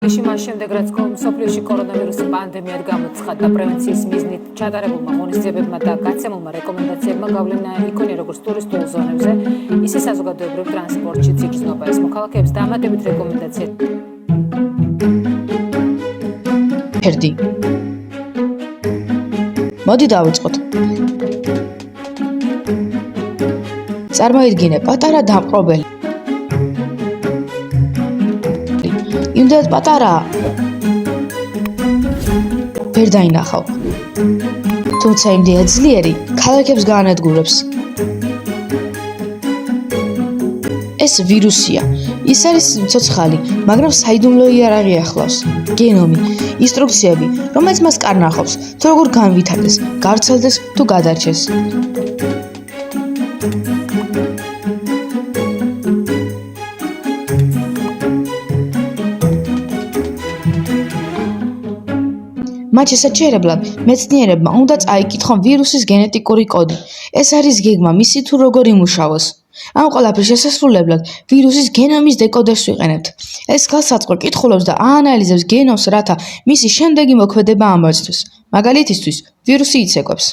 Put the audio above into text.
Მას შემდეგ, რაც მსოფლიოში კორონავირუსის პანდემია გამოცხადდა, პრევენციის მიზნით ჩატარებულმა ღონისძიებებმა და გაცემულმა რეკომენდაციებმა გავლენა იქონია როგორც ტურისტულ ზონებზე, ისე საზოგადოებრივ ტრანსპორტშიც იგრძნობა ეს მოქალაქეებს დამატებით რეკომენდაცია. ფერდი. მოდი დავიწყოთ. წარმოიდგინე პატარა დამპყრობელი. იმდენად პატარაა. ვერ დაინახავ. თუმცა იმდენად ძლიერი ქალაქებს გაანადგურებს. ეს ვირუსია. ის არის ცოცხალი, მაგრამ საიდუმლო იარაღი ახლავს. გენომი, ინსტრუქციები, რომელიც მას კარნახობს, თუ როგორ განვითარდეს, გავრცელდეს თუ გადარჩეს. მათ შესაჩერებლად მეცნიერებმა უნდა წაიკითხონ ვირუსის გენეტიკური კოდი. ეს არის გეგმა მისი თუ როგორ იმუშავოს. ამ ყველაფრის შესასრულებლად ვირუსის გენომის დეკოდერს ვიყენებთ. ეს ხელსაწყო კითხულობს და აანალიზებს გენომს, რათა მისი შემდეგი მოქმედება ამოწმდეს. მაგალითისთვის, ვირუსი იცეკვებს.